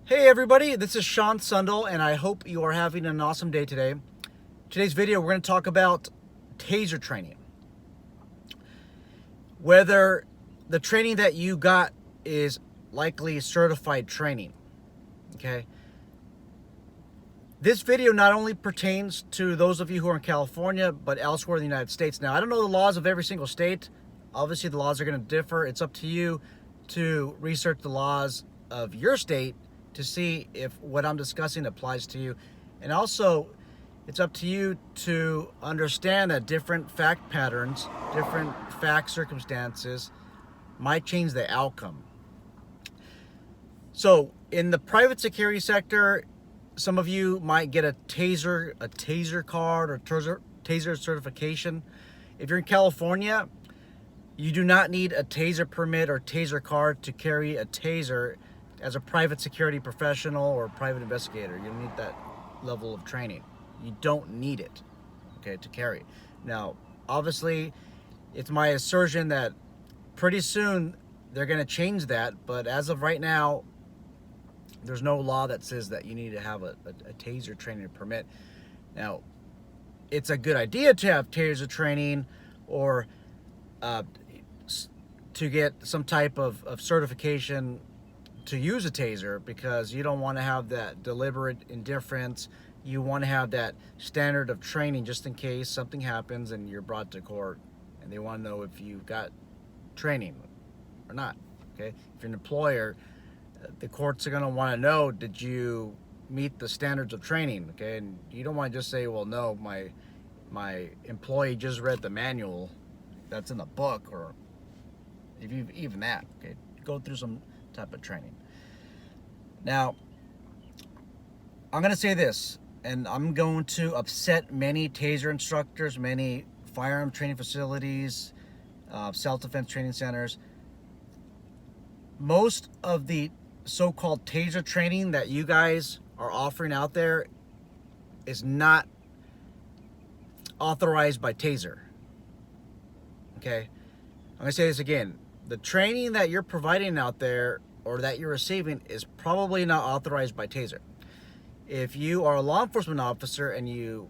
Hey everybody, this is Sean Sundell and I hope you are having an awesome day today. Today's video we're going to talk about taser training. Whether the training that you got is likely certified training. Okay. This video not only pertains to those of you who are in California, but elsewhere in the United States. Now, I don't know the laws of every single state. Obviously, the laws are going to differ. It's up to you to research the laws of your state to see if what I'm discussing applies to you. And also, it's up to you to understand that different fact patterns, different fact circumstances might change the outcome. So, in the private security sector, some of you might get a taser card or taser certification. If you're in California, you do not need a taser permit or taser card to carry a taser as a private security professional or private investigator. You don't need that level of training. You don't need it, okay, to carry. Now, obviously, it's my assertion that pretty soon they're going to change that, but as of right now, there's no law that says that you need to have a taser training permit. Now, it's a good idea to have taser training or to get some type of certification to use a taser, because you don't want to have that deliberate indifference. You want to have that standard of training just in case something happens and you're brought to court and they want to know if you got training or not. Okay, if you're an employer, the courts are going to want to know, did you meet the standards of training? Okay, and you don't want to just say, well, no, my employee just read the manual that's in the book, or if you even that. Okay, go through some type of training. Now, I'm going to say this, and I'm going to upset many taser instructors, many firearm training facilities, self-defense training centers. Most of the so-called taser training that you guys are offering out there is not authorized by Taser. Okay? I'm going to say this again. The training that you're providing out there or that you're receiving is probably not authorized by Taser. If you are a law enforcement officer and you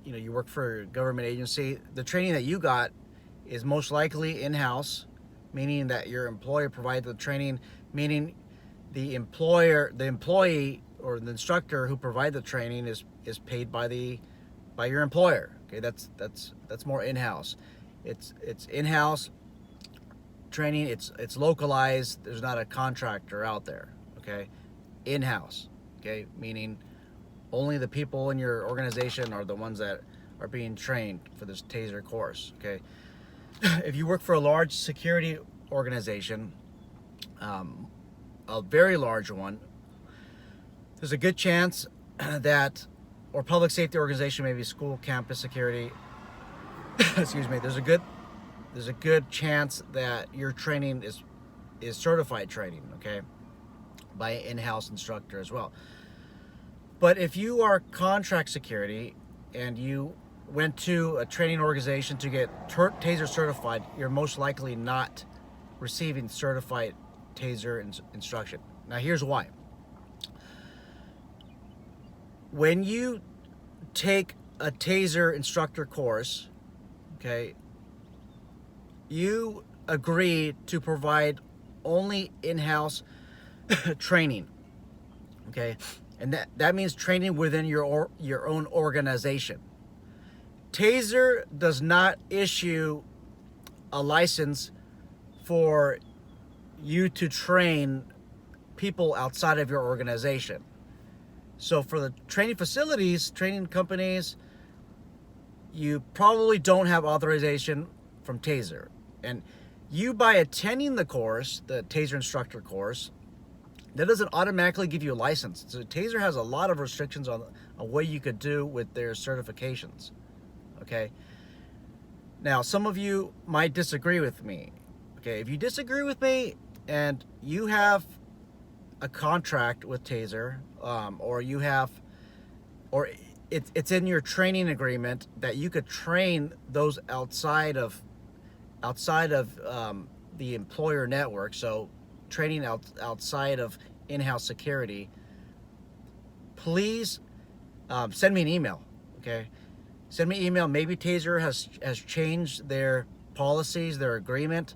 work for a government agency, the training that you got is most likely in-house, meaning that your employer provided the training, meaning the employee or the instructor who provided the training is paid by your employer. Okay, that's more in-house. It's in-house training. It's localized. There's not a contractor out there. Okay, in-house. Okay, meaning only the people in your organization are the ones that are being trained for this Taser course. Okay, if you work for a large security organization, a very large one, there's a good chance that, or public safety organization, maybe school, campus security, excuse me, there's a good chance that your training is certified training, okay, by an in-house instructor as well. But if you are contract security and you went to a training organization to get Taser certified, you're most likely not receiving certified Taser instruction. Now, here's why. When you take a Taser instructor course, okay, you agree to provide only in-house training, okay, and that means training within your own organization. Taser does not issue a license for you to train people outside of your organization. So for the training facilities, training companies, you probably don't have authorization from Taser. And you, by attending the course, the Taser instructor course, that doesn't automatically give you a license. So Taser has a lot of restrictions on what you could do with their certifications. Okay? Now, some of you might disagree with me. Okay, if you disagree with me and you have a contract with Taser, or it's in your training agreement that you could train those outside of the employer network, so training outside of in-house security, please send me an email, okay? Send me an email. Maybe Taser has changed their policies, their agreement,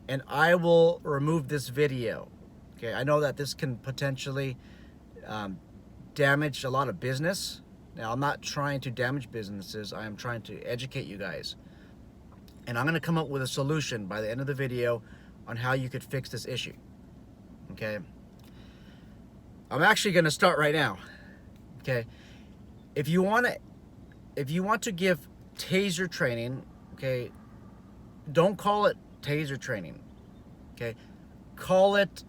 and I will remove this video, okay? I know that this can potentially damage a lot of business. Now, I'm not trying to damage businesses. I am trying to educate you guys. And I'm going to come up with a solution by the end of the video on how you could fix this issue, okay? I'm actually going to start right now, okay? If you want to give Taser training, okay, don't call it Taser training, okay? Call it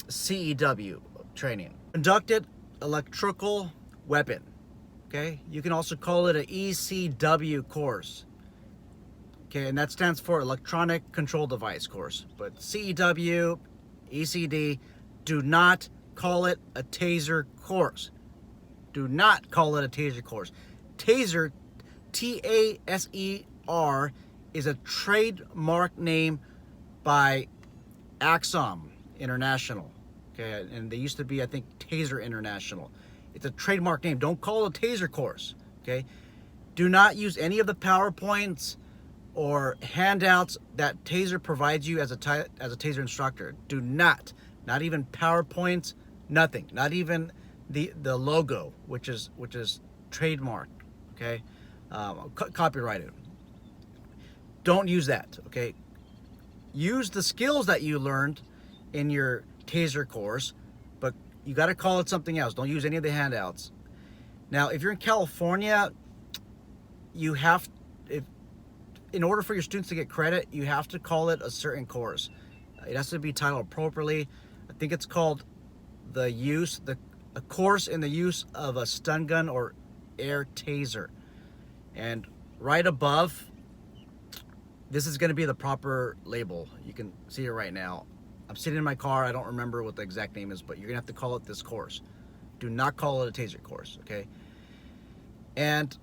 CEW training. Conducted electrical weapon, okay? You can also call it an ECW course, okay? And that stands for Electronic Control Device Course. But CEW, ECD, do not call it a Taser course. Do not call it a Taser course. Taser, T-A-S-E-R, is a trademark name by Axon International, okay? And they used to be, I think, Taser International. It's a trademark name. Don't call it a Taser course, okay? Do not use any of the PowerPoints or handouts that Taser provides you as a Taser instructor. Do not even PowerPoints, nothing. Not even the logo, which is trademarked, okay? Copyrighted. Don't use that, okay? Use the skills that you learned in your Taser course, but you got to call it something else. Don't use any of the handouts. Now, if you're in California, in order for your students to get credit, you have to call it a certain course. It has to be titled appropriately. I think it's called a course in the use of a stun gun or air taser. And right above, this is going to be the proper label. You can see it right now. I'm sitting in my car. I don't remember what the exact name is, but you're going to have to call it this course. Do not call it a Taser course, okay? And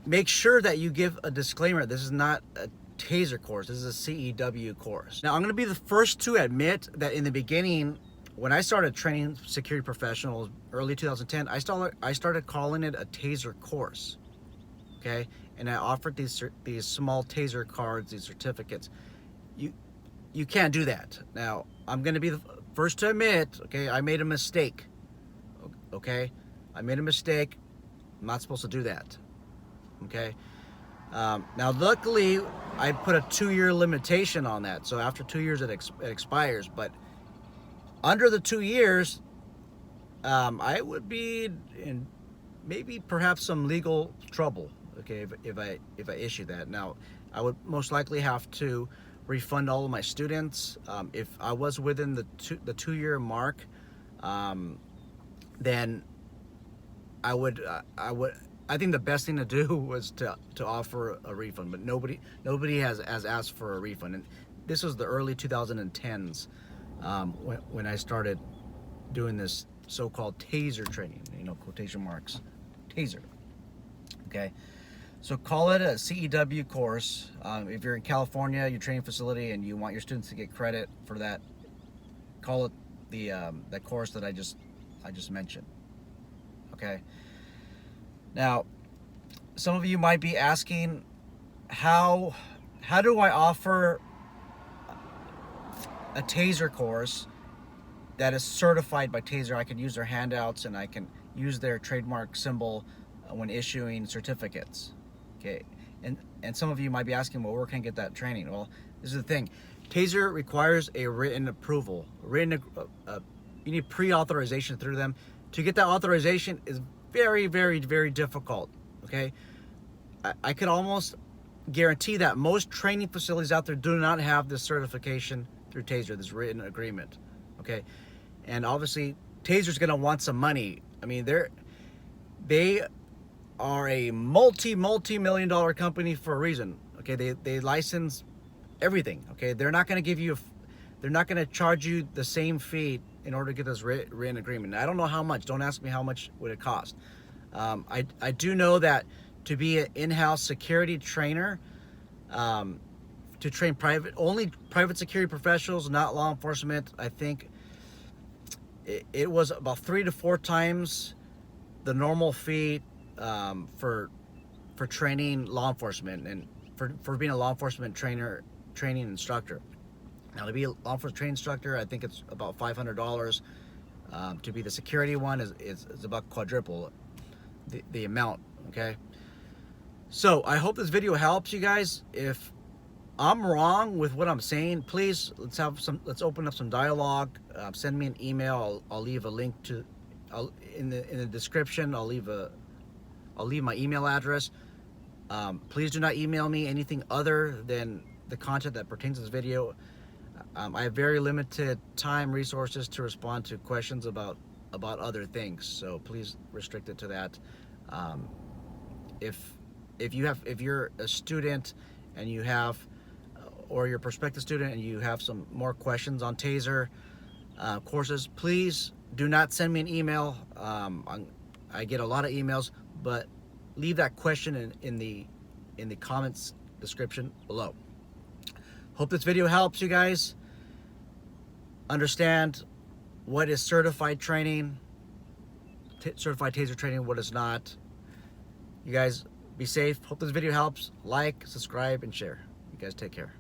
make sure that you give a disclaimer. This is not a Taser course. This is a CEW course. Now, I'm going to be the first to admit that in the beginning, when I started training security professionals, early 2010, I started calling it a Taser course, okay? And I offered these small Taser cards, these certificates. You can't do that. Now, I'm going to be the first to admit, okay, I made a mistake, okay? I made a mistake. I'm not supposed to do that, okay? Now, luckily, I put a 2-year limitation on that. So after 2 years, it expires. But under the 2 years, I would be in maybe perhaps some legal trouble, okay, if I issue that. Now, I would most likely have to refund all of my students. If I was within the 2-year mark, then I think the best thing to do was to offer a refund, but nobody has asked for a refund. And this was the early 2010s when I started doing this so-called Taser training, quotation marks, Taser, okay? So call it a CEW course. If you're in California, your training facility, and you want your students to get credit for that, call it that course that I just mentioned, okay? Now, some of you might be asking, how do I offer a Taser course that is certified by Taser? I can use their handouts and I can use their trademark symbol when issuing certificates, okay? And some of you might be asking, well, where can I get that training? Well, this is the thing. Taser requires a written approval. You need pre-authorization through them. To get that authorization is very, very, very difficult, okay? I could almost guarantee that most training facilities out there do not have this certification through Taser, this written agreement, okay? And obviously, Taser's gonna want some money. I mean, they are a multi-million dollar company for a reason, okay? They license everything, okay? They're not gonna they're not gonna charge you the same fee in order to get this written agreement. I don't know how much. Don't ask me how much would it cost. I do know that to be an in-house security trainer, to train only private security professionals, not law enforcement, I think it was about 3 to 4 times the normal fee for training law enforcement and for being a law enforcement training instructor. Now, to be a law enforcement training instructor, I think it's about $500. To be the security one is about quadruple the amount. Okay, so I hope this video helps you guys. If I'm wrong with what I'm saying, please let's open up some dialogue. Send me an email. I'll leave a link to in the description. I'll leave my email address. Please do not email me anything other than the content that pertains to this video. I have very limited time, resources to respond to questions about other things, so please restrict it to that. If you're a student and you have, or you're a prospective student and you have some more questions on Taser courses, please do not send me an email. I get a lot of emails, but leave that question in the comments description below. Hope this video helps you guys understand what is certified training, certified Taser training, what is not. You guys be safe. Hope this video helps. Like, subscribe, and share. You guys take care.